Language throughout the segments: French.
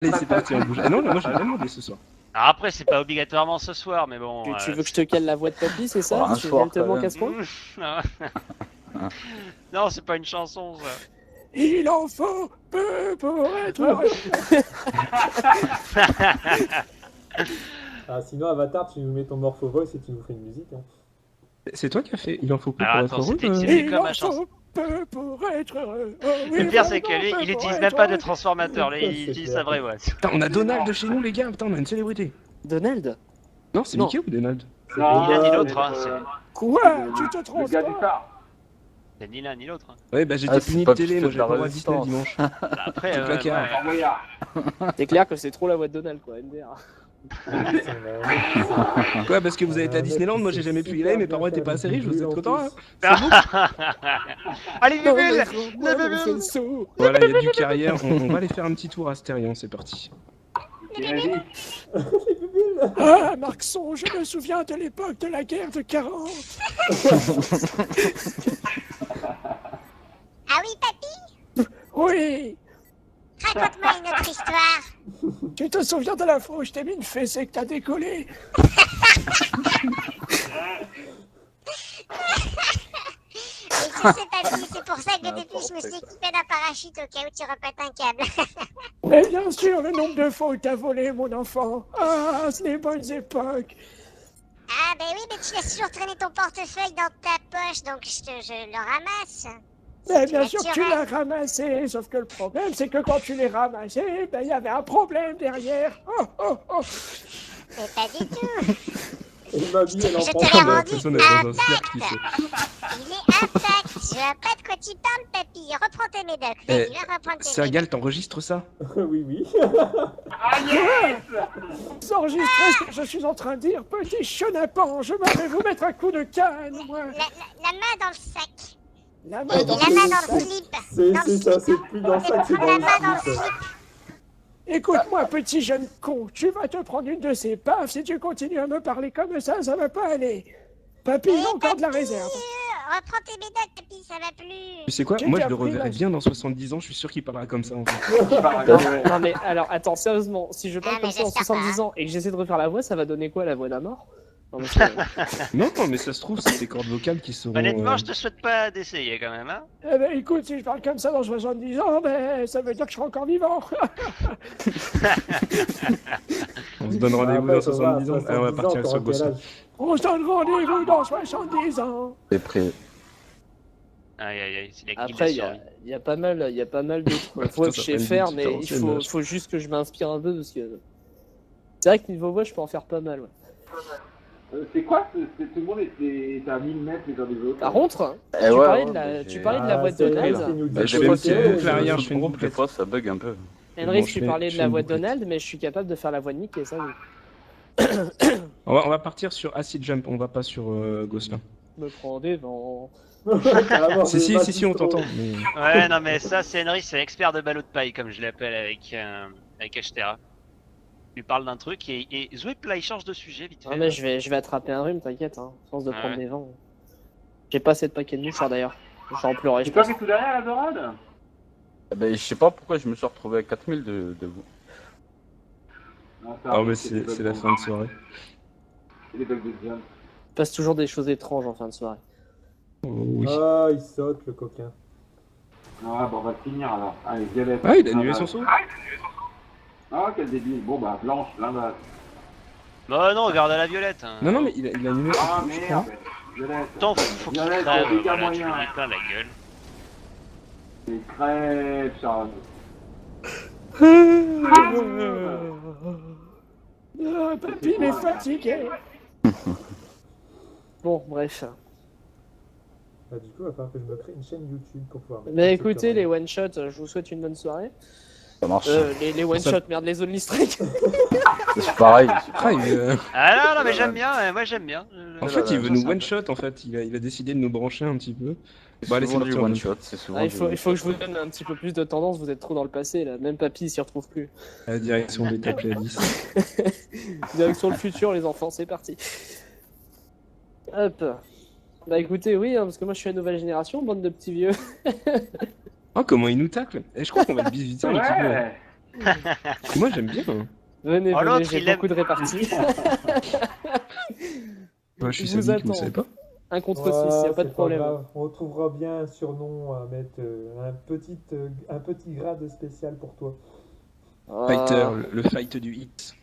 Allez, c'est parti, on bouge. Ah non, moi j'ai rien demandé ce soir. Alors après, c'est pas obligatoirement ce soir, mais bon. Tu veux que je te cale la voix de papy, c'est ça? Un Tu soir, veux te quand manques même. à ce point? Non, c'est pas une chanson, ça. Il en faut peu pour être heureux. Ah, sinon, Avatar, tu nous mets ton Morpho Voice et tu nous fais une musique. Hein. C'est toi qui as fait Il en faut peu Alors pour attends, être heureux c'était quoi ma chanson? Peu pour être heureux. Le pire, c'est que lui, il utilise même pas de transformateur, là, il C'est utilise clair. sa vraie voix. Putain, on a Donald de chez nous, les gars. Putain, on a une célébrité. Donald? Non, c'est Non. Mickey ou Donald? Ni l'un ni l'autre, hein. Quoi? Tu te trompes? Le gars du phare. C'est ni l'un ni l'autre. Hein. Ouais, bah j'étais Ah, c'est puni de pas télé, plutôt moi de j'ai la pas le droit à Disney le résistance. dimanche. Bah, après, Tout claquard. Envoyard. C'est clair que c'est trop la voix de Donald, quoi, MDR. Ouais, parce que vous avez été à Disneyland, moi j'ai jamais pu y aller, mes parents étaient pas assez riches, vous êtes contents hein? Allez, Non, Bibule mais La vous faites saut. Voilà, il y a du carrière, on va aller faire un petit tour à Stérion, c'est parti. Vas-y. Ah, Marxon, je me souviens de l'époque de la guerre de 40. Ah oui, papy? Oui, Raconte-moi une autre histoire. tu te souviens de la fois où je t'ai mis une fessée que t'as décollé? Et tu sais, papy, c'est pour ça que depuis, je me suis équipé d'un parachute au cas où tu repètes un câble. Mais bien sûr, le nombre de fois où t'as volé, mon enfant. Ah, c'est les bonnes époques. Ah, ben oui, mais tu laisses toujours traîner ton portefeuille dans ta poche, donc je le ramasse. Mais bien sûr que tu Naturel. l'as ramassé, sauf que le problème, c'est que quand tu l'es ramassé, ben il y avait un problème derrière. Oh, oh, oh. Mais pas du tout. Et ma vie, elle en Je prend te l'ai pas. rendu L'impression d'être dans un cirque intact. ici. Il est intact. Je vois pas de quoi tu parles, papy. Reprends tes médocs. Vas-y, Eh, va reprendre tes médocs. Sergal, t'enregistres ça? Oui, oui. Ah yes. Vous enregistrez ce que je suis en train de dire, petit chenapan, je m'en vais vous mettre un coup de canne, moi. La main dans le sac. La Et main dans la main le dans le sac. slip. C'est Dans le ça, slip. c'est plus dans le sac, c'est Prends dans la main dans le le slip. slip. Écoute-moi, petit jeune con, tu vas te prendre une de ces paffes, si tu continues à me parler comme ça va pas aller. Papy, il a encore de la réserve. Reprends tes médocs, papy, ça va plus. Tu sais quoi? J'ai Moi je déjà le pris reverrai la- bien dans 70 ans, je suis sûr qu'il parlera comme ça en fait. Non mais alors, attends, sérieusement, si je parle Ah, comme mais ça en j'espère 70 ans et que j'essaie de refaire la voix, ça va donner quoi, la voix d'un mort? Non mais c'est- Non, non, mais ça se trouve, c'est tes cordes vocales qui seront. Honnêtement, je te souhaite pas d'essayer quand même, hein. Eh ben écoute, si je parle comme ça dans 70 ans, ben ça veut dire que je serai encore vivant. On se donne rendez-vous dans 70 ans. Ah, on va partir sur Gosselin. On se donne rendez-vous dans 70 ans. C'est prêt. Aïe aïe aïe, c'est la guilde Après, il de y survie. y a pas mal d'autres Putain, voix que ça je sais fait une faire, petite mais il ancienne, faut, là. faut juste que je m'inspire un peu parce que c'est vrai que niveau voix, je peux en faire pas mal. Ouais. C'est quoi Tout le monde est à 1000 mètres les uns des autres. Par contre, Eh tu ouais, parlais ouais, de la, mais tu j'ai- parlais de la voix de Donald. Bah, Je fais fais une petite boucle aussi, arrière, je je fais une des bouclette. fois, ça bug un peu. Henrik, Bon, je tu fais- parlais je de fais la une voix de bouclette. Donald, mais je suis capable de faire la voix de Mickey, ça oui. On va partir sur Acid Jump, on va pas sur Gosselin. Me prends des vents. Si, on t'entend. Mais... Ouais, non, mais ça, c'est Henry, c'est l'expert de ballot de paille, comme je l'appelle avec Ashtera. Il lui parle d'un truc et Zwip là, il change de sujet vite fait. Ah mais je vais attraper un rhume, t'inquiète, hein, sans de Ah prendre ouais. des vents. J'ai pas assez de paquets de mouchoirs d'ailleurs. Je vais en pleurer, je C'est toi pense. qui es tout derrière la dorade? Eh ben, je sais pas pourquoi je me suis retrouvé à 4000 de vous. Non, Ah, mais c'est la fin de soirée. C'est les bugs de jump. Il passe toujours des choses étranges en fin de soirée. Oh, oui. Ah, il saute, le coquin. Ah, bon, on va le finir alors. Allez, violette. Ah, il a annulé son saut? Ah, quel débile. Bon, bah, blanche, là, bas. Bah non, regarde à la violette. Hein. Non, mais il a annulé son Ah, saut, je crois. merde. Violette. T'en fous, faut qu'il Violette, crève, il y a voilà, tu moyen. lui mets plein la gueule. C'est crève, ça. Ah, papy, il est fatigué. Bon, bref. Bah, du coup, il va falloir que je me crée une chaîne YouTube pour pouvoir. mettre Mais des écoutez, les tutoriels. one-shots, je vous souhaite une bonne soirée. Ça marche. Les one-shots, merde, les only strike. C'est pareil. Ah, Ah non, mais j'aime bien, moi j'aime bien. En fait, il veut Ça, nous c'est un one shot. En fait, il a décidé de nous brancher un petit peu. Bon, allez, c'est souvent du parti, on one y shot, c'est souvent Ah, il du faut one que je vous donne un petit peu plus de tendance, vous êtes trop dans le passé là. Même papy il s'y retrouve plus. à la direction des top playlists. Direction le futur, les enfants, c'est parti. Hop. Bah écoutez, oui, hein, parce que moi je suis la nouvelle génération, bande de petits vieux. Oh, comment il nous tacle! Eh, je crois qu'on va le visiter un petit peu. Ouais. Moi j'aime bien. Venez, Oh, venez, l'autre, j'ai il aime- beaucoup de réparties. Ouais, je suis Je vous sadique, vous attends. savez pas. 1 contre 6, y a pas de problème. grave. On trouvera bien un surnom à mettre, un petit grade spécial pour toi. Fighter, le fight du hit.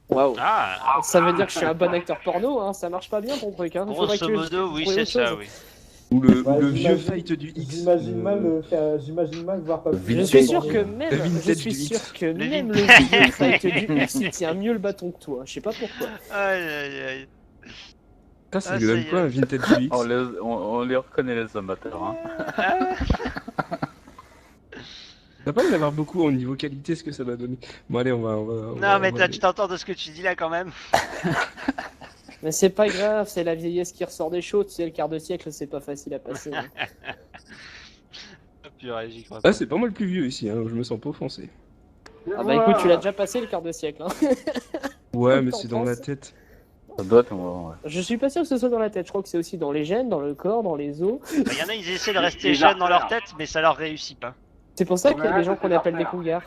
Waouh. Ah, Ça veut dire que je suis un bon acteur porno, hein. Ça marche pas bien ton truc. Hein. Faudrait grosso que je modo, oui, trouve c'est autre ça, chose. oui. Ou le Ouais, vieux j'imagine- fight du X. J'imagine mal voir pas. Je suis sûr que même, Le vintage je suis du sûr X. que Le même le vintage. vieux fight du X, il tient mieux le bâton que toi. Je sais pas pourquoi. Aïe, aïe, aïe. Ça, c'est Ah, le ça même y quoi, est. un vintage du X. On les reconnaît les amateurs. Hein. T'as pas d'avoir beaucoup au niveau qualité ce que ça va donner. Bon allez, on va Non, mais tu t'entends de ce que tu dis là quand même. Mais c'est pas grave, c'est la vieillesse qui ressort des choses. Tu sais, le quart de siècle, c'est pas facile à passer. hein. Purée, j'y crois Ah, pas. c'est pas moi le plus vieux ici, hein. Je me sens pas offensé. Ah bah écoute, tu l'as déjà passé le quart de siècle. Hein. Ouais, mais T'en c'est dans la penses tête. Ça doit être ouais. Je suis pas sûr que ce soit dans la tête. Je crois que c'est aussi dans les gènes, dans le corps, dans les os. Il y en a, ils essaient de rester Les jeunes dans leur artères. tête, mais ça leur réussit pas. C'est pour ça qu'il y a Ouais, des gens c'est qu'on des appelle des artères. cougars.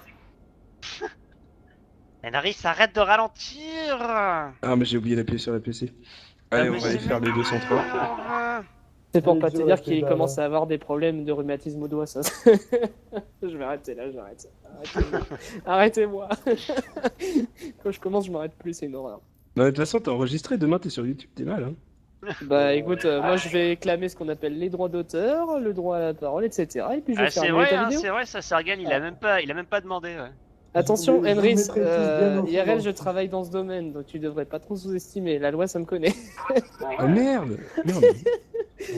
Enaris, arrête de ralentir. Ah, mais j'ai oublié d'appuyer sur la PC. Allez, Ah, on mais va aller c'est faire les 203. mort. C'est pour Allez, pas te Joe, dire reste qu'il là, commence là. à avoir des problèmes de rhumatisme au doigt, ça. Je vais arrêter là, je vais arrêter. Arrêtez-moi. Quand je commence, je m'arrête plus, c'est une horreur. Non, de toute façon, t'as enregistré, demain t'es sur YouTube, t'es mal, hein. Bah écoute, moi je vais clamer ce qu'on appelle les droits d'auteur, le droit à la parole, etc. Et puis je vais Ah, faire c'est une vrai, méta hein, vidéo. c'est vrai, ça Sergal, il a même pas demandé. Ouais. Attention, Je vous Henry, mettrai tous bien au IRL, courant. je travaille dans ce domaine, donc tu devrais pas trop sous-estimer. La loi, ça me connaît. Ah merde. Merde.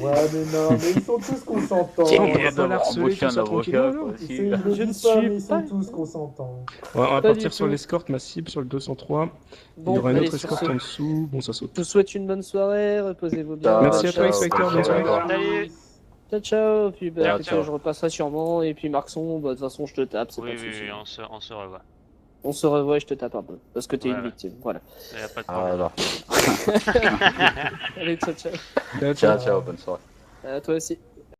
Ouais, mais non, mais ils sont tous consentants. Tiens, On va pas la harceler Embaucher comme un ça tranquillement, avocat, non quoi, Ils aussi. sont- ils le Je ne disent pas, suis mais ils pas- sont tous consentants. On va Pas partir du sur tout. l'escorte, ma cible, sur le 203. Il y Bon, aura une allez, autre sur escorte ce, en dessous. Bon, ça saute. je vous souhaite une bonne soirée, reposez-vous bien. Merci à toi, Ciao, X-Factor, bonne ciao. soirée. Salut. Ciao, ciao. Puis bah, Ciao, écoute, ciao. je repasserai sûrement. Et puis Marxon, bah, de toute façon, je te tape, c'est Oui, pas de oui, souci. oui, on se revoit. On se revoit et je te tape un peu. Parce que t'es Ouais, une ouais. victime. Voilà. Y a pas de Ah, problème. alors. Allez, ciao, ciao. Ciao, ciao. Ciao, ciao, bonne soirée. Toi aussi.